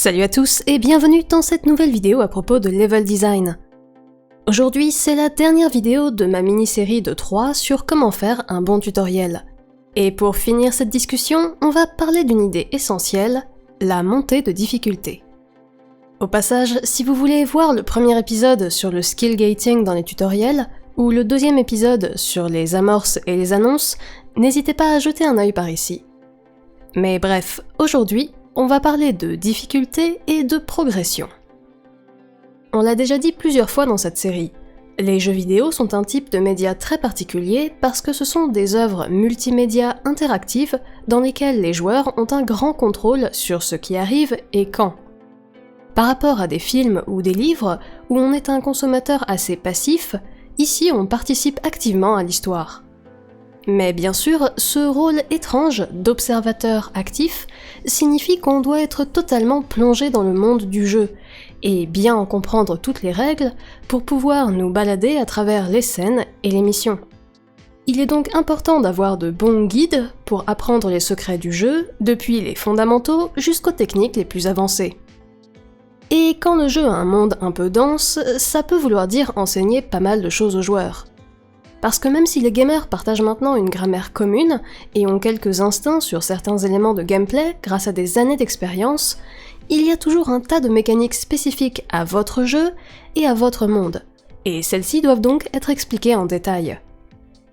Salut à tous et bienvenue dans cette nouvelle vidéo à propos de level design. Aujourd'hui, c'est la dernière vidéo de ma mini-série de 3 sur comment faire un bon tutoriel. Et pour finir cette discussion, on va parler d'une idée essentielle, la montée de difficulté. Au passage, si vous voulez voir le premier épisode sur le skill gating dans les tutoriels, ou le deuxième épisode sur les amorces et les annonces, n'hésitez pas à jeter un œil par ici. Mais bref, aujourd'hui, on va parler de difficulté et de progression. On l'a déjà dit plusieurs fois dans cette série, les jeux vidéo sont un type de média très particulier parce que ce sont des œuvres multimédia interactives dans lesquelles les joueurs ont un grand contrôle sur ce qui arrive et quand. Par rapport à des films ou des livres où on est un consommateur assez passif, ici on participe activement à l'histoire. Mais bien sûr, ce rôle étrange d'observateur actif signifie qu'on doit être totalement plongé dans le monde du jeu, et bien en comprendre toutes les règles pour pouvoir nous balader à travers les scènes et les missions. Il est donc important d'avoir de bons guides pour apprendre les secrets du jeu, depuis les fondamentaux jusqu'aux techniques les plus avancées. Et quand le jeu a un monde un peu dense, ça peut vouloir dire enseigner pas mal de choses aux joueurs. Parce que même si les gamers partagent maintenant une grammaire commune et ont quelques instincts sur certains éléments de gameplay grâce à des années d'expérience, il y a toujours un tas de mécaniques spécifiques à votre jeu et à votre monde, et celles-ci doivent donc être expliquées en détail.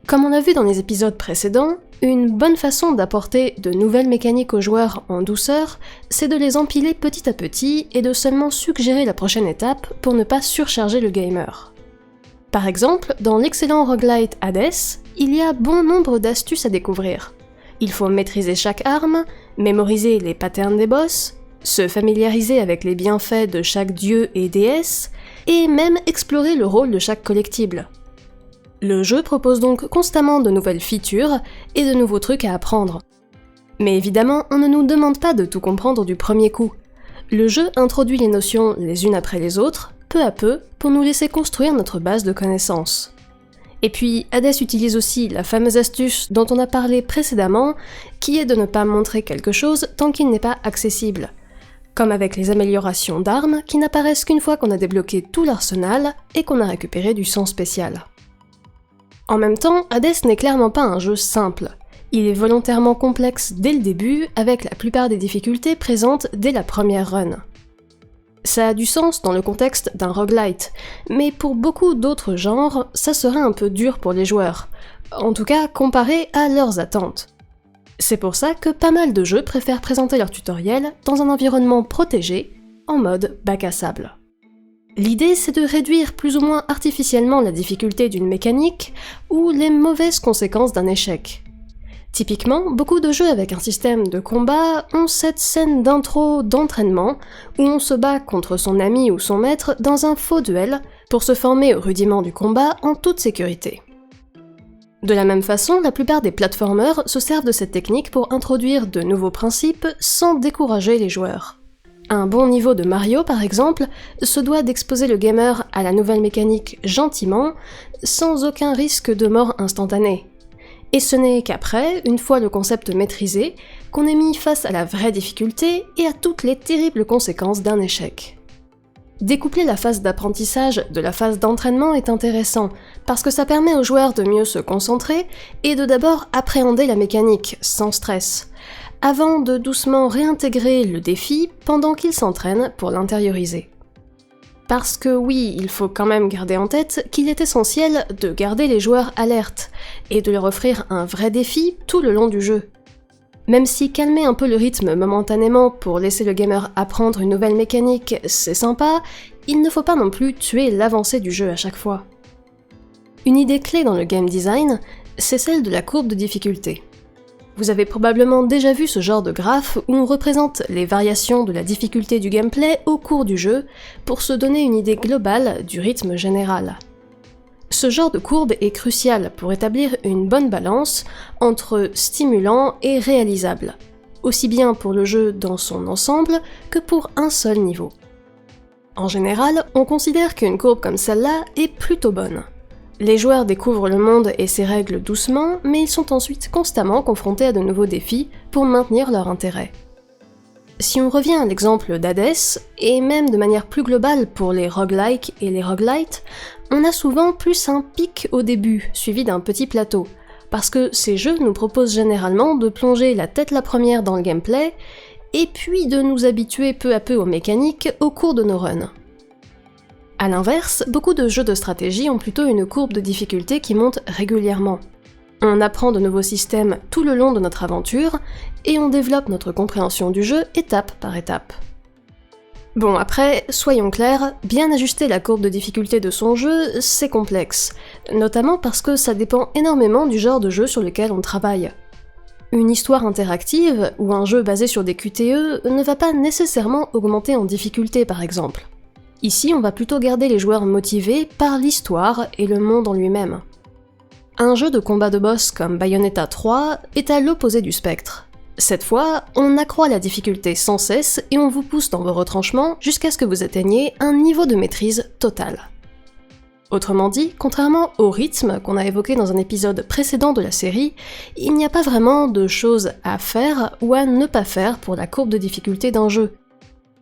Comme on l'a vu dans les épisodes précédents, une bonne façon d'apporter de nouvelles mécaniques aux joueurs en douceur, c'est de les empiler petit à petit et de seulement suggérer la prochaine étape pour ne pas surcharger le gamer. Par exemple, dans l'excellent roguelite Hades, il y a bon nombre d'astuces à découvrir. Il faut maîtriser chaque arme, mémoriser les patterns des boss, se familiariser avec les bienfaits de chaque dieu et déesse, et même explorer le rôle de chaque collectible. Le jeu propose donc constamment de nouvelles features et de nouveaux trucs à apprendre. Mais évidemment, on ne nous demande pas de tout comprendre du premier coup. Le jeu introduit les notions les unes après les autres, peu à peu, pour nous laisser construire notre base de connaissances. Et puis, Hades utilise aussi la fameuse astuce dont on a parlé précédemment, qui est de ne pas montrer quelque chose tant qu'il n'est pas accessible. Comme avec les améliorations d'armes qui n'apparaissent qu'une fois qu'on a débloqué tout l'arsenal et qu'on a récupéré du sang spécial. En même temps, Hades n'est clairement pas un jeu simple. Il est volontairement complexe dès le début, avec la plupart des difficultés présentes dès la première run. Ça a du sens dans le contexte d'un roguelite, mais pour beaucoup d'autres genres, ça serait un peu dur pour les joueurs, en tout cas comparé à leurs attentes. C'est pour ça que pas mal de jeux préfèrent présenter leur tutoriel dans un environnement protégé, en mode bac à sable. L'idée, c'est de réduire plus ou moins artificiellement la difficulté d'une mécanique ou les mauvaises conséquences d'un échec. Typiquement, beaucoup de jeux avec un système de combat ont cette scène d'intro d'entraînement où on se bat contre son ami ou son maître dans un faux duel pour se former aux rudiments du combat en toute sécurité. De la même façon, la plupart des platformers se servent de cette technique pour introduire de nouveaux principes sans décourager les joueurs. Un bon niveau de Mario, par exemple, se doit d'exposer le gamer à la nouvelle mécanique gentiment, sans aucun risque de mort instantanée. Et ce n'est qu'après, une fois le concept maîtrisé, qu'on est mis face à la vraie difficulté et à toutes les terribles conséquences d'un échec. Découpler la phase d'apprentissage de la phase d'entraînement est intéressant, parce que ça permet aux joueurs de mieux se concentrer et de d'abord appréhender la mécanique, sans stress, avant de doucement réintégrer le défi pendant qu'ils s'entraînent pour l'intérioriser. Parce que oui, il faut quand même garder en tête qu'il est essentiel de garder les joueurs alertes, et de leur offrir un vrai défi tout le long du jeu. Même si calmer un peu le rythme momentanément pour laisser le gamer apprendre une nouvelle mécanique, c'est sympa, il ne faut pas non plus tuer l'avancée du jeu à chaque fois. Une idée clé dans le game design, c'est celle de la courbe de difficulté. Vous avez probablement déjà vu ce genre de graphe où on représente les variations de la difficulté du gameplay au cours du jeu pour se donner une idée globale du rythme général. Ce genre de courbe est crucial pour établir une bonne balance entre stimulant et réalisable, aussi bien pour le jeu dans son ensemble que pour un seul niveau. En général, on considère qu'une courbe comme celle-là est plutôt bonne. Les joueurs découvrent le monde et ses règles doucement, mais ils sont ensuite constamment confrontés à de nouveaux défis pour maintenir leur intérêt. Si on revient à l'exemple d'Hades, et même de manière plus globale pour les roguelikes et les roguelites, on a souvent plus un pic au début, suivi d'un petit plateau, parce que ces jeux nous proposent généralement de plonger la tête la première dans le gameplay, et puis de nous habituer peu à peu aux mécaniques au cours de nos runs. A l'inverse, beaucoup de jeux de stratégie ont plutôt une courbe de difficulté qui monte régulièrement. On apprend de nouveaux systèmes tout le long de notre aventure, et on développe notre compréhension du jeu étape par étape. Bon après, soyons clairs, bien ajuster la courbe de difficulté de son jeu, c'est complexe, notamment parce que ça dépend énormément du genre de jeu sur lequel on travaille. Une histoire interactive, ou un jeu basé sur des QTE, ne va pas nécessairement augmenter en difficulté par exemple. Ici, on va plutôt garder les joueurs motivés par l'histoire et le monde en lui-même. Un jeu de combat de boss comme Bayonetta 3 est à l'opposé du spectre. Cette fois, on accroît la difficulté sans cesse et on vous pousse dans vos retranchements jusqu'à ce que vous atteigniez un niveau de maîtrise total. Autrement dit, contrairement au rythme qu'on a évoqué dans un épisode précédent de la série, il n'y a pas vraiment de choses à faire ou à ne pas faire pour la courbe de difficulté d'un jeu.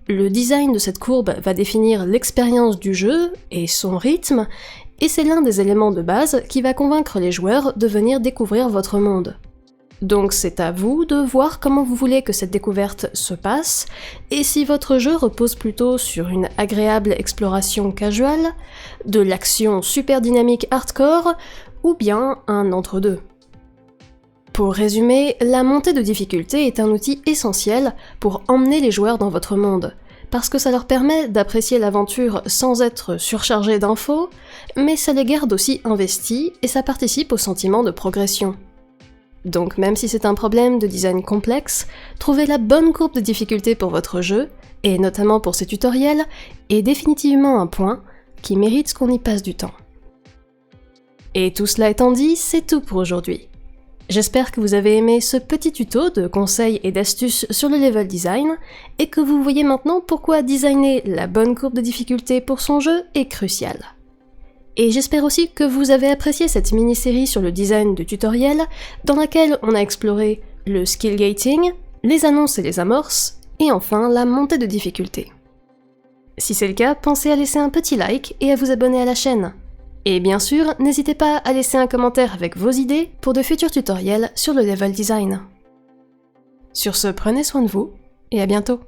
Le design de cette courbe va définir l'expérience du jeu et son rythme, et c'est l'un des éléments de base qui va convaincre les joueurs de venir découvrir votre monde. Donc c'est à vous de voir comment vous voulez que cette découverte se passe, et si votre jeu repose plutôt sur une agréable exploration casual, de l'action super dynamique hardcore, ou bien un entre-deux. Pour résumer, la montée de difficulté est un outil essentiel pour emmener les joueurs dans votre monde, parce que ça leur permet d'apprécier l'aventure sans être surchargé d'infos, mais ça les garde aussi investis et ça participe au sentiment de progression. Donc même si c'est un problème de design complexe, trouver la bonne courbe de difficulté pour votre jeu, et notamment pour ses tutoriels, est définitivement un point qui mérite qu'on y passe du temps. Et tout cela étant dit, c'est tout pour aujourd'hui. J'espère que vous avez aimé ce petit tuto de conseils et d'astuces sur le level design, et que vous voyez maintenant pourquoi designer la bonne courbe de difficulté pour son jeu est crucial. Et j'espère aussi que vous avez apprécié cette mini-série sur le design de tutoriel, dans laquelle on a exploré le skill gating, les annonces et les amorces, et enfin la montée de difficulté. Si c'est le cas, pensez à laisser un petit like et à vous abonner à la chaîne. Et bien sûr, n'hésitez pas à laisser un commentaire avec vos idées pour de futurs tutoriels sur le level design. Sur ce, prenez soin de vous, et à bientôt.